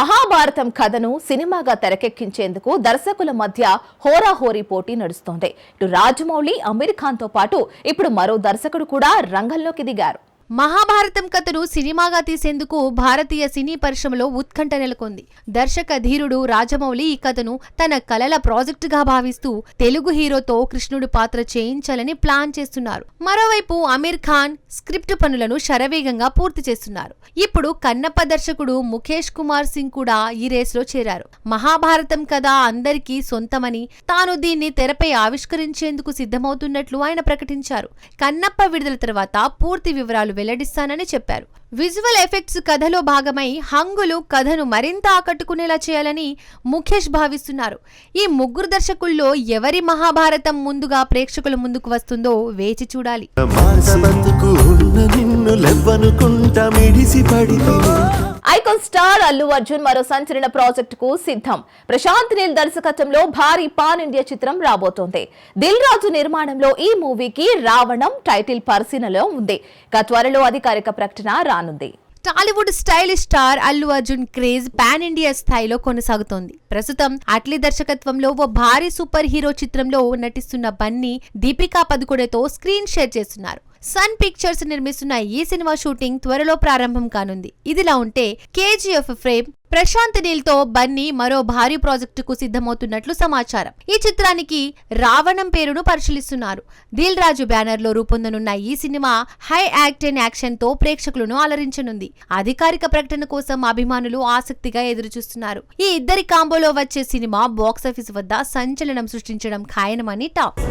మహాభారతం కథను సినిమాగా తెరకెక్కించేందుకు దర్శకుల మధ్య హోరాహోరీ పోటీ నడుస్తోంది. ఇటు రాజమౌళి, అమీర్ ఖాన్ తో పాటు ఇప్పుడు మరో దర్శకుడు కూడా రంగంలోకి దిగారు. మహాభారతం కథను సినిమాగా తీసేందుకు భారతీయ సినీ పరిశ్రమలో ఉత్కంఠ నెలకొంది. దర్శక ధీరుడు రాజమౌళి ఈ కథను తన కలల ప్రాజెక్టుగా భావిస్తూ తెలుగు హీరోతో కృష్ణుడు పాత్ర చేయించాలని ప్లాన్ చేస్తున్నారు. మరోవైపు అమీర్ ఖాన్ స్క్రిప్ట్ పనులను శరవేగంగా పూర్తి చేస్తున్నారు. ఇప్పుడు కన్నప్ప దర్శకుడు ముఖేష్ కుమార్ సింగ్ కూడా ఈ రేసులో చేరారు. మహాభారతం కథ అందరికీ సొంతమని, తాను దీన్ని తెరపై ఆవిష్కరించేందుకు సిద్ధమవుతున్నట్లు ఆయన ప్రకటించారు. కన్నప్ప విడుదల తర్వాత పూర్తి వివరాలు వెల్లడిస్తానని చెప్పారు. విజువల్ ఎఫెక్ట్స్ కథలో భాగమై హంగులు కథను మరింత ఆకట్టుకునేలా చేయాలని ముఖేష్ భావిస్తున్నారు. ఈ ముగ్గురు దర్శకుల్లో ఎవరి మహాభారతం ముందుగా ప్రేక్షకుల ముందుకు వస్తుందో వేచి చూడాలి. ఐకాన్ స్టార్ అల్లు అర్జున్ మరో సంచలన ప్రాజెక్ట్ కు సిద్ధం. ప్రశాంత్ నీల్ దర్శకత్వంలో భారీ పాన్ ఇండియా చిత్రం రాబోతోంది. దిల్ రాజు నిర్మాణంలో ఈ మూవీకి రావణం టైటిల్ పరిశీలనలో ఉంది. త్వరలో అధికారిక ప్రకటన రానుంది. Tollywood stylish star Allu Arjun craze pan India స్థాయిలో కొనసాగుతోంది. ప్రస్తుతం అట్లీ దర్శకత్వంలో ఓ భారీ సూపర్ హీరో చిత్రంలో నటిస్తున్న బన్నీ దీపికా పదుకొణెతో స్క్రీన్ షేర్ చేస్తున్నారు. సన్ పిక్చర్స్ నిర్మిస్తున్న ఈ సినిమా షూటింగ్ త్వరలో ప్రారంభం కానుంది. ఇదిలా ఉంటే కేజీఎఫ్ ఫ్రేమ్ ప్రశాంత్ నీల్ తో బన్నీ మరో భారీ ప్రాజెక్టుకు సిద్ధమవుతున్నట్లు సమాచారం. ఈ చిత్రానికి రావణం పేరును పరిశీలిస్తున్నారు. దిల్ రాజు బ్యానర్ లో రూపొందనున్న ఈ సినిమా హై యాక్టెన్ యాక్షన్ తో ప్రేక్షకులను అలరించనుంది. అధికారిక ప్రకటన కోసం అభిమానులు ఆసక్తిగా ఎదురుచూస్తున్నారు. ఈ ఇద్దరి కాంబోలో వచ్చే సినిమా బాక్సాఫీస్ వద్ద సంచలనం సృష్టించడం ఖాయమని టాక్.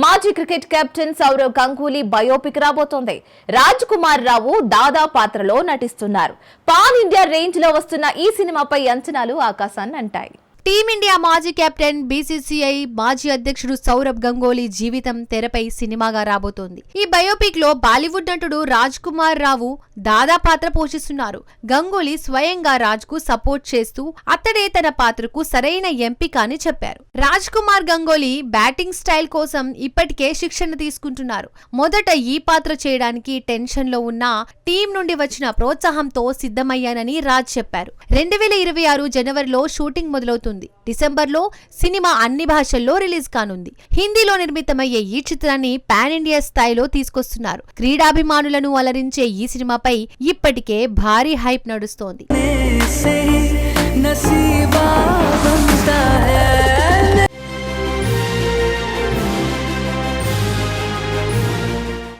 మాజీ cricket captain Sourav Ganguly biopic రాబోతోంది. రాజ్ కుమార్ రావు దాదా పాత్రలో నటిస్తున్నారు. పాన్ ఇండియా రేంజ్ లో వస్తున్న ఈ సినిమాపై అంచనాలు ఆకాశాన్ని అంటాయి. టీమిండియా మాజీ కెప్టెన్, బీసీసీఐ మాజీ అధ్యక్షుడు సౌరవ్ గంగూలీ జీవితం తెరపై సినిమాగా రాబోతోంది. ఈ బయోపిక్ లో బాలీవుడ్ నటుడు రాజ్ కుమార్ రావు దాదా పాత్ర పోషిస్తున్నారు. గంగూలీ స్వయంగా రాజ్ కు సపోర్ట్ చేస్తూ అతడే తన పాత్రకు సరైన ఎంపిక అని చెప్పారు. రాజ్ కుమార్ గంగూలీ బ్యాటింగ్ స్టైల్ కోసం ఇప్పటికే శిక్షణ తీసుకుంటున్నారు. మొదట ఈ పాత్ర చేయడానికి టెన్షన్ లో ఉన్న టీం నుండి వచ్చిన ప్రోత్సాహంతో సిద్ధమయ్యానని రాజ్ చెప్పారు. 2026 జనవరిలో షూటింగ్ మొదలవుతుంది. డిసెంబర్లో సినిమా అన్ని భాషల్లో రిలీజ్ కానుంది. హిందీలో నిర్మితమయ్యే ఈ చిత్రాన్ని పాన్ ఇండియా స్థాయిలో తీసుకొస్తున్నారు. క్రీడాభిమానులను అలరించే ఈ సినిమాపై ఇప్పటికే భారీ హైప్ నడుస్తోంది.